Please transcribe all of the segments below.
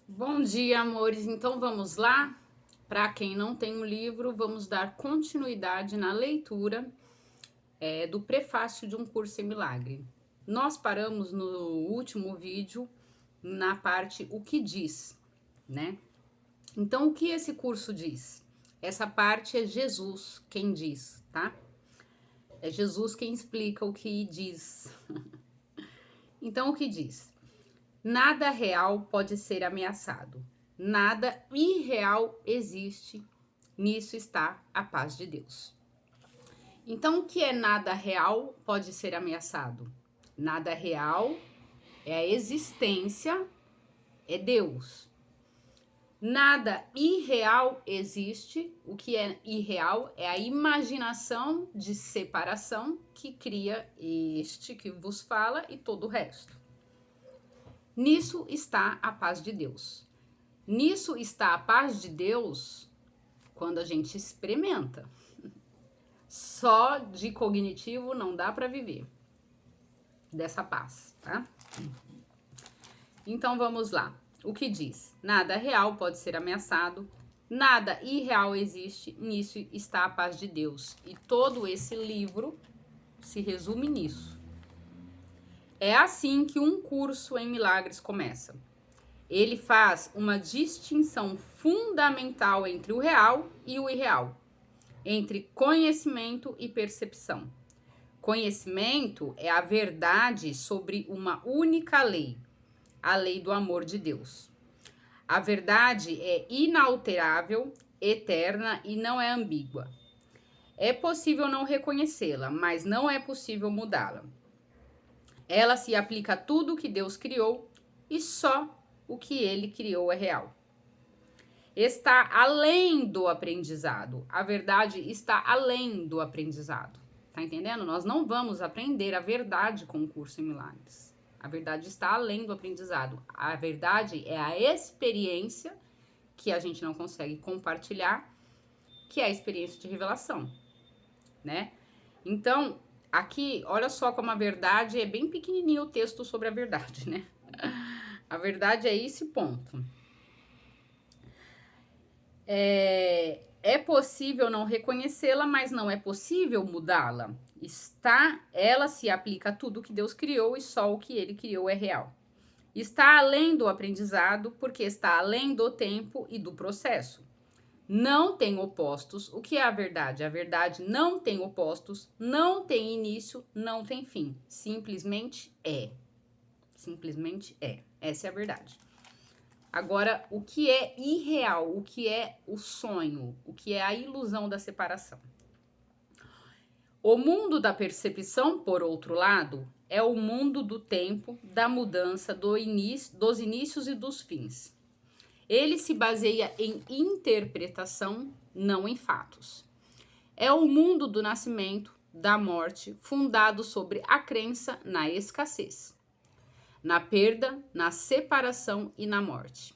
Bom dia, amores. Então vamos lá? Para quem não tem um livro, vamos dar continuidade na leitura do prefácio de Um Curso em Milagre. Nós paramos no último vídeo na parte O que diz, né? Então, o que esse curso diz? Essa parte é Jesus quem diz, tá? É Jesus quem explica o que diz. Então, o que diz? Nada real pode ser ameaçado. Nada irreal existe. Nisso está a paz de Deus. Então, o que é nada real pode ser ameaçado? Nada real é a existência, é Deus. Nada irreal existe. O que é irreal é a imaginação de separação que cria este que vos fala e todo o resto. Nisso está a paz de Deus. Nisso está a paz de Deus quando a gente experimenta. Só de cognitivo não dá para viver dessa paz, tá? Então vamos lá. O que diz? Nada real pode ser ameaçado, nada irreal existe, nisso está a paz de Deus. E todo esse livro se resume nisso. É assim que um curso em milagres começa. Ele faz uma distinção fundamental entre o real e o irreal, entre conhecimento e percepção. Conhecimento é a verdade sobre uma única lei, a lei do amor de Deus. A verdade é inalterável, eterna e não é ambígua. É possível não reconhecê-la, mas não é possível mudá-la. Ela se aplica a tudo que Deus criou e só o que ele criou é real. Está além do aprendizado. A verdade está além do aprendizado. Tá entendendo? Nós não vamos aprender a verdade com o curso em milagres. A verdade está além do aprendizado. A verdade é a experiência que a gente não consegue compartilhar, que é a experiência de revelação, né? Então, aqui, olha só como a verdade é bem pequenininho o texto sobre a verdade, né? A verdade é esse ponto. É possível não reconhecê-la, mas não é possível mudá-la. Ela se aplica a tudo que Deus criou e só o que ele criou é real. Está além do aprendizado, porque está além do tempo e do processo. Não tem opostos. O que é a verdade? A verdade não tem opostos, não tem início, não tem fim. Simplesmente é. Simplesmente é. Essa é a verdade. Agora, o que é irreal? O que é o sonho? O que é a ilusão da separação? O mundo da percepção, por outro lado, é o mundo do tempo, da mudança, dos inícios e dos fins. Ele se baseia em interpretação, não em fatos. É o mundo do nascimento, da morte, fundado sobre a crença na escassez, na perda, na separação e na morte.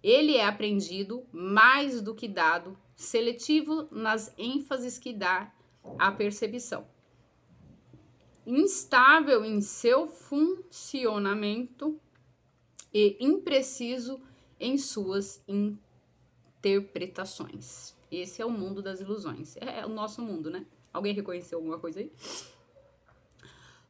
Ele é aprendido mais do que dado, seletivo nas ênfases que dá à percepção. Instável em seu funcionamento e impreciso em suas interpretações. Esse é o mundo das ilusões. É o nosso mundo, né? Alguém reconheceu alguma coisa aí?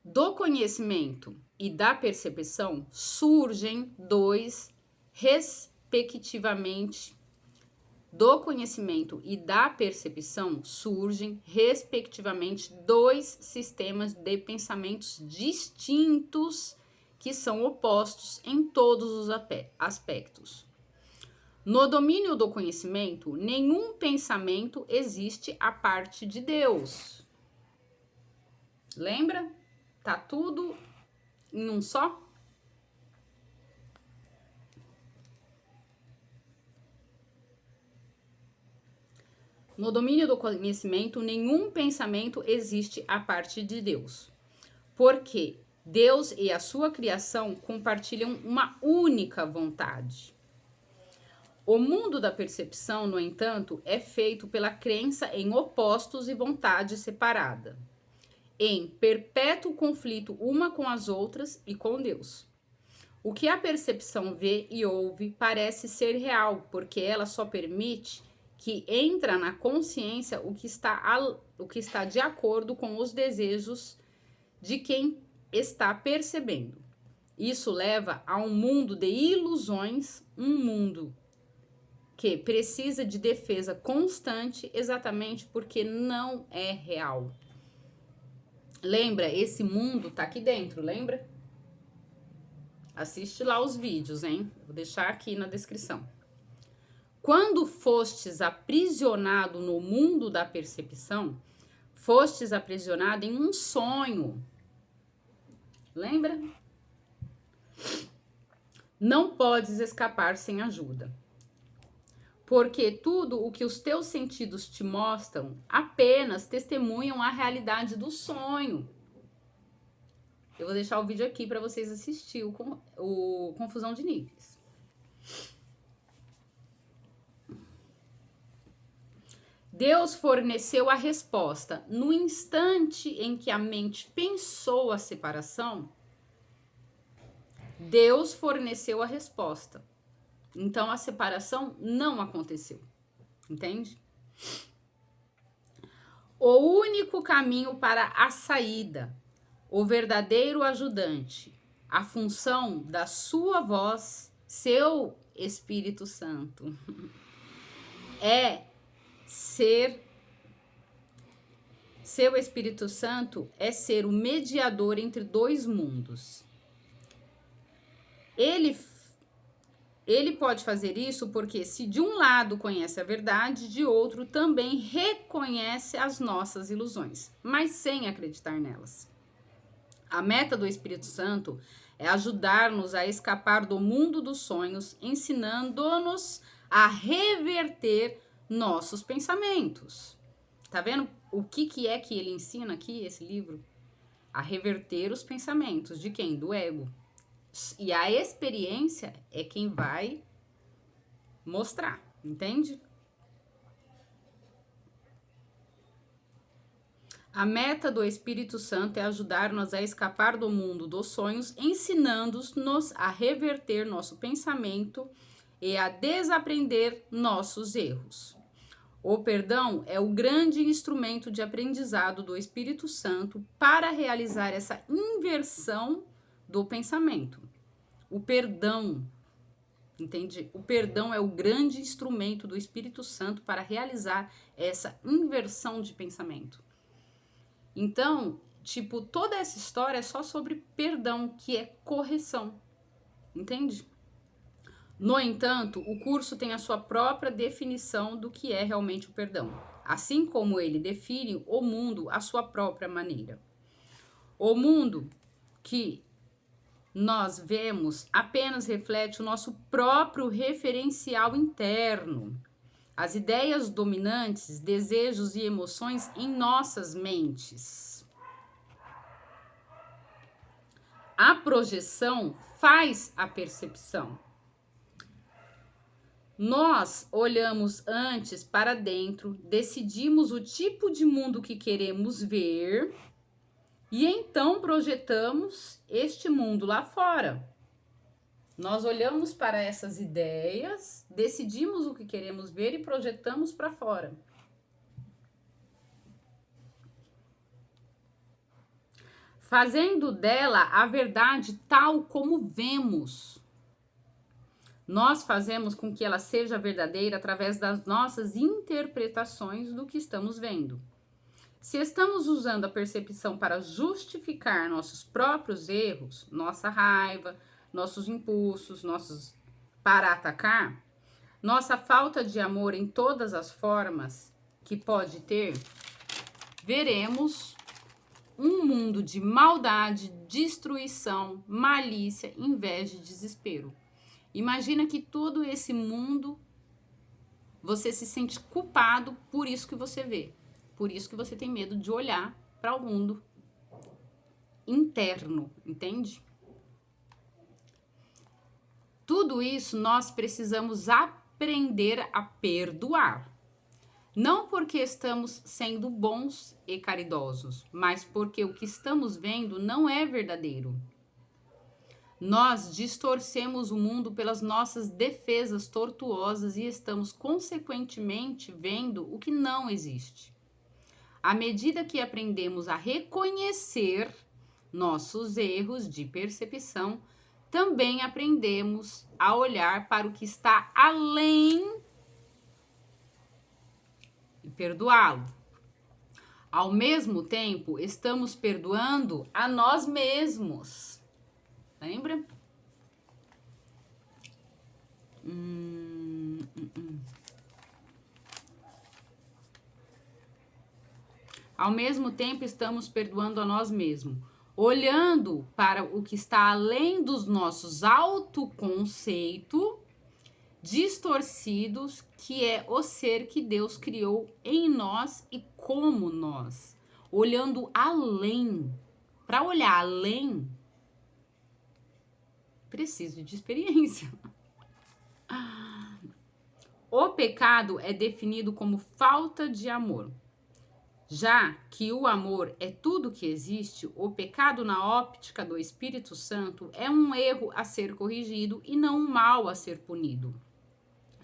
Do conhecimento e da percepção surgem dois, respectivamente, do conhecimento e da percepção surgem, respectivamente, dois sistemas de pensamentos distintos que são opostos em todos os aspectos. No domínio do conhecimento, nenhum pensamento existe à parte de Deus. Lembra? Tá tudo em um só? No domínio do conhecimento, nenhum pensamento existe à parte de Deus. Porque Deus e a sua criação compartilham uma única vontade. O mundo da percepção, no entanto, é feito pela crença em opostos e vontade separada, em perpétuo conflito uma com as outras e com Deus. O que a percepção vê e ouve parece ser real, porque ela só permite que entra na consciência o que está de acordo com os desejos de quem está percebendo. Isso leva a um mundo de ilusões, um mundo que precisa de defesa constante, exatamente porque não é real. Lembra? Esse mundo tá aqui dentro, lembra? Assiste lá os vídeos, hein? Vou deixar aqui na descrição. Quando fostes aprisionado no mundo da percepção, fostes aprisionado em um sonho. Lembra? Não podes escapar sem ajuda. Porque tudo o que os teus sentidos te mostram apenas testemunham a realidade do sonho. Eu vou deixar o vídeo aqui para vocês assistirem o Confusão de Níveis. Deus forneceu a resposta. No instante em que a mente pensou a separação, Deus forneceu a resposta. Então a separação não aconteceu. Entende? O único caminho para a saída, o verdadeiro ajudante, a função da sua voz, seu Espírito Santo, seu Espírito Santo é ser o mediador entre dois mundos. Ele pode fazer isso porque, se de um lado conhece a verdade, de outro também reconhece as nossas ilusões, mas sem acreditar nelas. A meta do Espírito Santo é ajudar-nos a escapar do mundo dos sonhos, ensinando-nos a reverter nossos pensamentos. Tá vendo o que é que ele ensina aqui, esse livro? A reverter os pensamentos. De quem? Do ego. E a experiência é quem vai mostrar, entende? A meta do Espírito Santo é ajudar-nos a escapar do mundo dos sonhos, ensinando-nos a reverter nosso pensamento e a desaprender nossos erros. O perdão é o grande instrumento de aprendizado do Espírito Santo para realizar essa inversão do pensamento. O perdão, entende? O perdão é o grande instrumento do Espírito Santo para realizar essa inversão de pensamento. Então, tipo, toda essa história é só sobre perdão, que é correção, entende? No entanto, o curso tem a sua própria definição do que é realmente o perdão, assim como ele define o mundo à sua própria maneira. O mundo que nós vemos apenas reflete o nosso próprio referencial interno, as ideias dominantes, desejos e emoções em nossas mentes. A projeção faz a percepção. Nós olhamos antes para dentro, decidimos o tipo de mundo que queremos ver e então projetamos este mundo lá fora. Nós olhamos para essas ideias, decidimos o que queremos ver e projetamos para fora. Fazendo dela a verdade tal como vemos. Nós fazemos com que ela seja verdadeira através das nossas interpretações do que estamos vendo. Se estamos usando a percepção para justificar nossos próprios erros, nossa raiva, nossos impulsos, para atacar, nossa falta de amor em todas as formas que pode ter, veremos um mundo de maldade, destruição, malícia, inveja e desespero. Imagina que todo esse mundo, você se sente culpado por isso que você vê. Por isso que você tem medo de olhar para o mundo interno, entende? Tudo isso nós precisamos aprender a perdoar. Não porque estamos sendo bons e caridosos, mas porque o que estamos vendo não é verdadeiro. Nós distorcemos o mundo pelas nossas defesas tortuosas e estamos, consequentemente, vendo o que não existe. À medida que aprendemos a reconhecer nossos erros de percepção, também aprendemos a olhar para o que está além e perdoá-lo. Ao mesmo tempo, estamos perdoando a nós mesmos. Lembra? Ao mesmo tempo, estamos perdoando a nós mesmos, olhando para o que está além dos nossos autoconceitos distorcidos, que é o ser que Deus criou em nós e como nós. Olhando além. Para olhar além, preciso de experiência. O pecado é definido como falta de amor. Já que o amor é tudo que existe, o pecado na óptica do Espírito Santo é um erro a ser corrigido e não um mal a ser punido.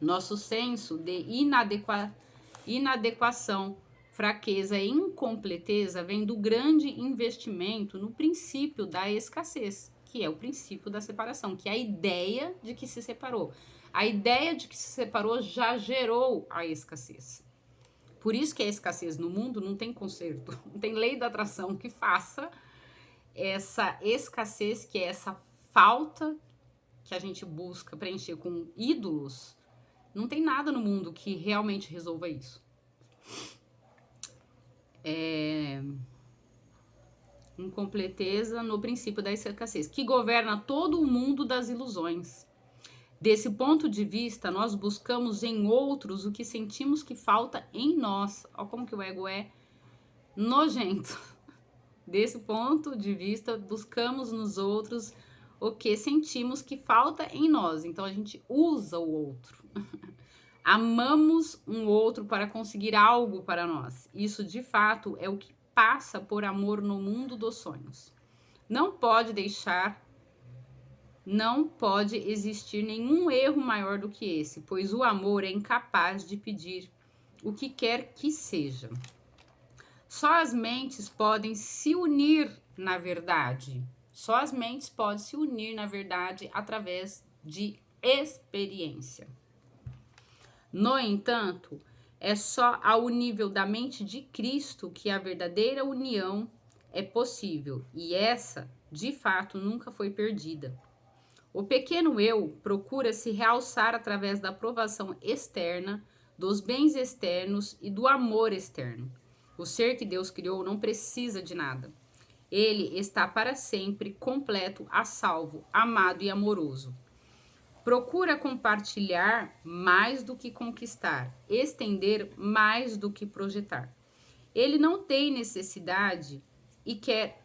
Nosso senso de inadequação, fraqueza e incompleteza vem do grande investimento no princípio da escassez, que é o princípio da separação, que é a ideia de que se separou. A ideia de que se separou já gerou a escassez. Por isso que a escassez no mundo não tem conserto, não tem lei da atração que faça essa escassez, que é essa falta que a gente busca preencher com ídolos. Não tem nada no mundo que realmente resolva isso. Incompleteza no princípio da escassez, que governa todo o mundo das ilusões. Desse ponto de vista, nós buscamos em outros o que sentimos que falta em nós. Olha como que o ego é nojento. Desse ponto de vista, buscamos nos outros o que sentimos que falta em nós. Então, a gente usa o outro. Amamos um outro para conseguir algo para nós. Isso, de fato, é o que passa por amor no mundo dos sonhos. Não pode existir nenhum erro maior do que esse, pois o amor é incapaz de pedir o que quer que seja. Só as mentes podem se unir na verdade. Só as mentes podem se unir na verdade através de experiência. No entanto, é só ao nível da mente de Cristo que a verdadeira união é possível, e essa, de fato, nunca foi perdida. O pequeno eu procura se realçar através da aprovação externa, dos bens externos e do amor externo. O ser que Deus criou não precisa de nada. Ele está para sempre completo, a salvo, amado e amoroso. Procura compartilhar mais do que conquistar, estender mais do que projetar. Ele não tem necessidade e quer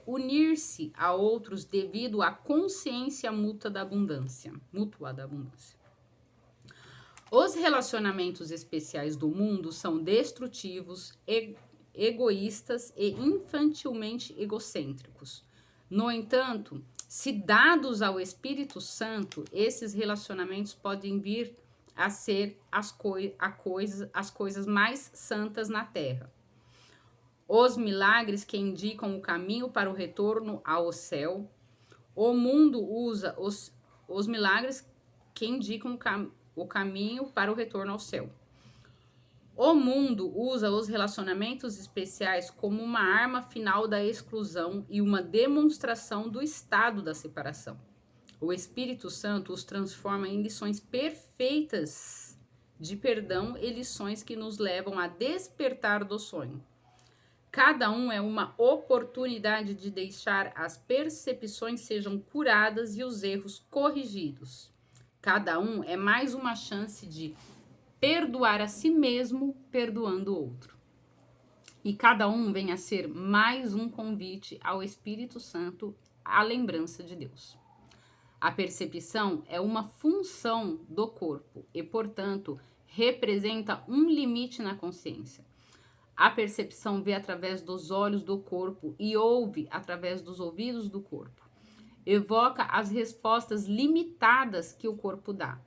unir-se a outros devido à consciência mútua da abundância. Os relacionamentos especiais do mundo são destrutivos, egoístas e infantilmente egocêntricos. No entanto, se dados ao Espírito Santo, esses relacionamentos podem vir a ser as coisas mais santas na Terra. Os milagres que indicam o caminho para o retorno ao céu. O mundo usa os milagres que indicam o caminho para o retorno ao céu. O mundo usa os relacionamentos especiais como uma arma final da exclusão e uma demonstração do estado da separação. O Espírito Santo os transforma em lições perfeitas de perdão e lições que nos levam a despertar do sonho. Cada um é uma oportunidade de deixar as percepções sejam curadas e os erros corrigidos. Cada um é mais uma chance de perdoar a si mesmo, perdoando o outro. E cada um vem a ser mais um convite ao Espírito Santo, à lembrança de Deus. A percepção é uma função do corpo e, portanto, representa um limite na consciência. A percepção vê através dos olhos do corpo e ouve através dos ouvidos do corpo. Evoca as respostas limitadas que o corpo dá.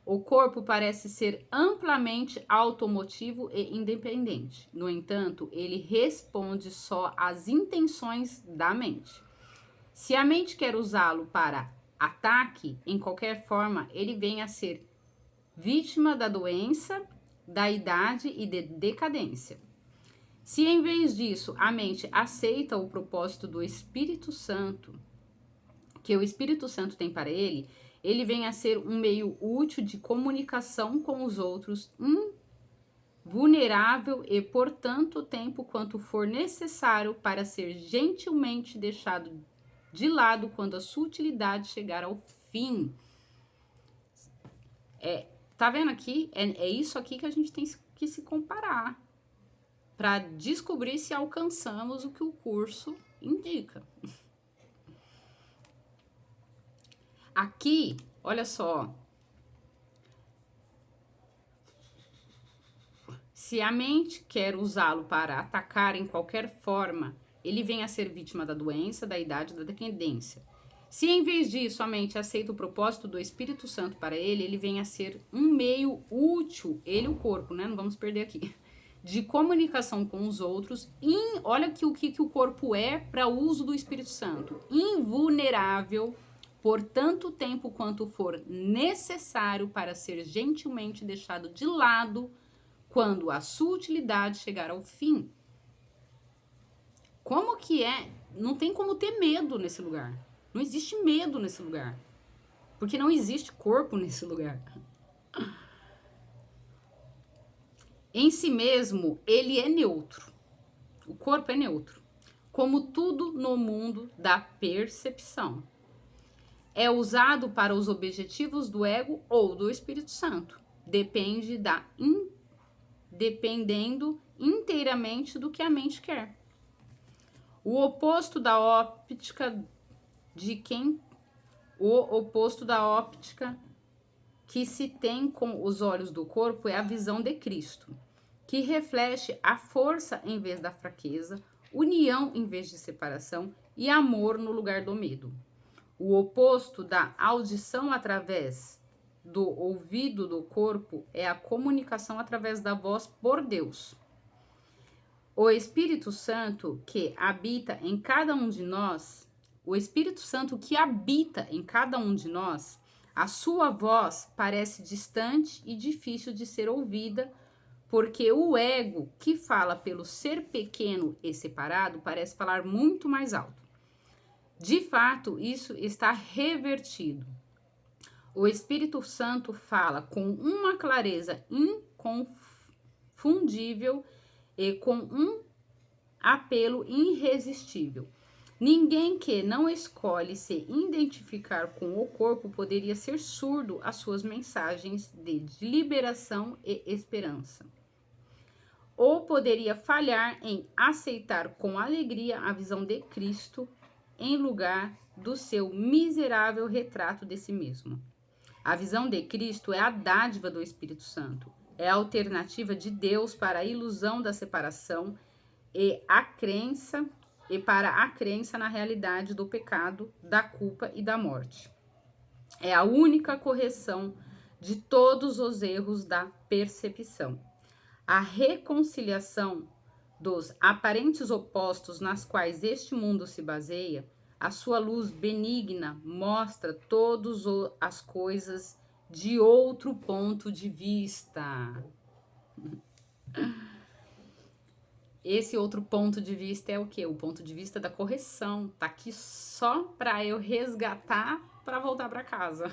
O corpo parece ser amplamente automotivo e independente. No entanto, ele responde só às intenções da mente. Se a mente quer usá-lo para ataque, em qualquer forma, ele vem a ser vítima da doença, da idade e de decadência. Se em vez disso a mente aceita o propósito do Espírito Santo, que o Espírito Santo tem para ele, ele vem a ser um meio útil de comunicação com os outros, invulnerável e por tanto tempo quanto for necessário para ser gentilmente deixado de lado quando a sutilidade chegar ao fim. Tá vendo aqui? É isso aqui que a gente tem que se comparar para descobrir se alcançamos o que o curso indica. Aqui, olha só. Se a mente quer usá-lo para atacar em qualquer forma, ele vem a ser vítima da doença, da idade e da decadência. Se em vez disso a mente aceita o propósito do Espírito Santo para ele, ele vem a ser um meio útil, ele o corpo, né? Não vamos perder aqui. De comunicação com os outros. Olha aqui o que o corpo é para o uso do Espírito Santo. Invulnerável por tanto tempo quanto for necessário para ser gentilmente deixado de lado quando a sutilidade chegar ao fim. Como que é? Não tem como ter medo nesse lugar. Não existe medo nesse lugar. Porque não existe corpo nesse lugar. Em si mesmo, ele é neutro. O corpo é neutro. Como tudo no mundo da percepção. É usado para os objetivos do ego ou do Espírito Santo. Dependendo inteiramente do que a mente quer. O oposto da óptica que se tem com os olhos do corpo é a visão de Cristo, que reflete a força em vez da fraqueza, união em vez de separação e amor no lugar do medo. O oposto da audição através do ouvido do corpo é a comunicação através da voz por Deus. O Espírito Santo que habita em cada um de nós, a sua voz parece distante e difícil de ser ouvida, porque o ego, que fala pelo ser pequeno e separado, parece falar muito mais alto. De fato, isso está revertido. O Espírito Santo fala com uma clareza inconfundível e com um apelo irresistível. Ninguém que não escolhe se identificar com o corpo poderia ser surdo às suas mensagens de liberação e esperança. Ou poderia falhar em aceitar com alegria a visão de Cristo em lugar do seu miserável retrato de si mesmo. A visão de Cristo é a dádiva do Espírito Santo. É a alternativa de Deus para a ilusão da separação e para a crença na realidade do pecado, da culpa e da morte. É a única correção de todos os erros da percepção. A reconciliação dos aparentes opostos nas quais este mundo se baseia, a sua luz benigna mostra todas as coisas de outro ponto de vista. Esse outro ponto de vista é o quê? O ponto de vista da correção. Tá aqui só para eu resgatar para voltar para casa.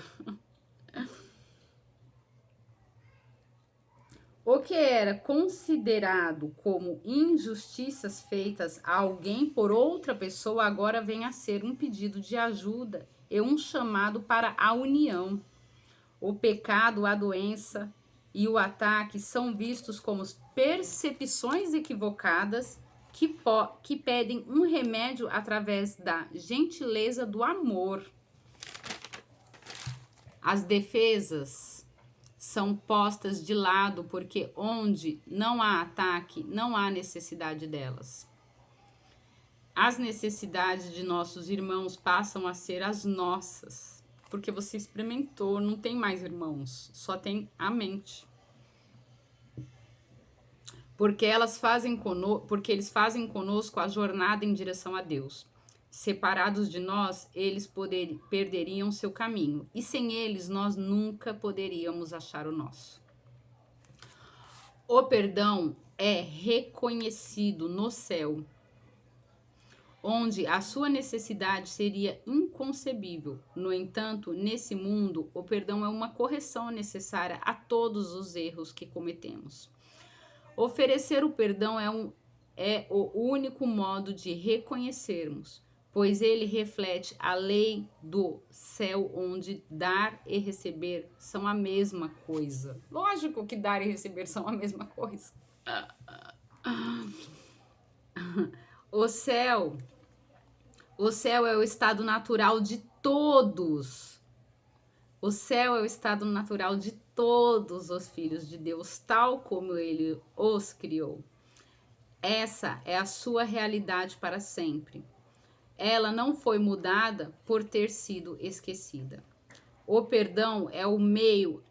O que era considerado como injustiças feitas a alguém por outra pessoa agora vem a ser um pedido de ajuda e um chamado para a união. O pecado, a doença e o ataque são vistos como percepções equivocadas que pedem um remédio através da gentileza do amor. As defesas são postas de lado, porque onde não há ataque, não há necessidade delas. As necessidades de nossos irmãos passam a ser as nossas, porque você experimentou, não tem mais irmãos, só tem a mente. Porque eles fazem conosco a jornada em direção a Deus. Separados de nós, eles perderiam seu caminho, e sem eles nós nunca poderíamos achar o nosso. O perdão é reconhecido no céu, onde a sua necessidade seria inconcebível. No entanto, nesse mundo, o perdão é uma correção necessária a todos os erros que cometemos. Oferecer o perdão é o único modo de reconhecermos, pois ele reflete a lei do céu, onde dar e receber são a mesma coisa. Lógico que dar e receber são a mesma coisa. O céu é o estado natural de todos. O céu é o estado natural de todos os filhos de Deus, tal como ele os criou. Essa é a sua realidade para sempre. Ela não foi mudada por ter sido esquecida. O perdão é o meio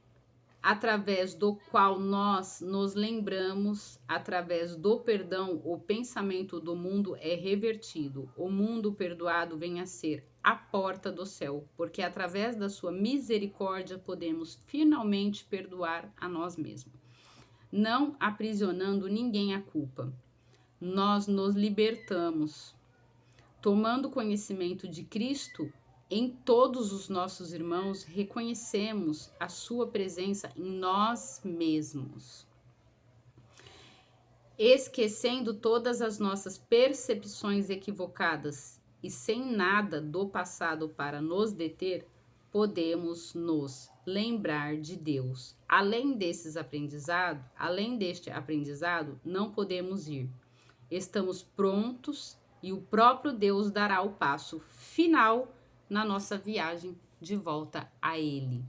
através do qual nós nos lembramos. Através do perdão, o pensamento do mundo é revertido. O mundo perdoado vem a ser a porta do céu, porque através da sua misericórdia podemos finalmente perdoar a nós mesmos, não aprisionando ninguém à culpa. Nós nos libertamos, tomando conhecimento de Cristo. Em todos os nossos irmãos, reconhecemos a sua presença em nós mesmos. Esquecendo todas as nossas percepções equivocadas e sem nada do passado para nos deter, podemos nos lembrar de Deus. Além deste aprendizado, não podemos ir. Estamos prontos e o próprio Deus dará o passo final na nossa viagem de volta a Ele.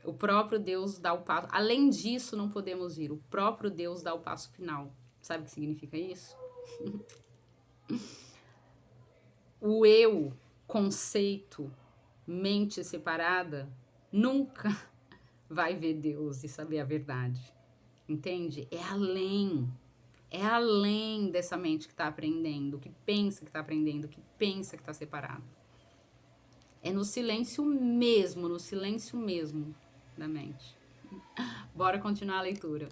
O próprio Deus dá o passo. Além disso, não podemos ir. O próprio Deus dá o passo final. Sabe o que significa isso? O eu, conceito, mente separada, nunca vai ver Deus e saber a verdade. Entende? É além dessa mente que está aprendendo, que pensa que está aprendendo, que pensa que está separado. É no silêncio mesmo da mente. Bora continuar a leitura.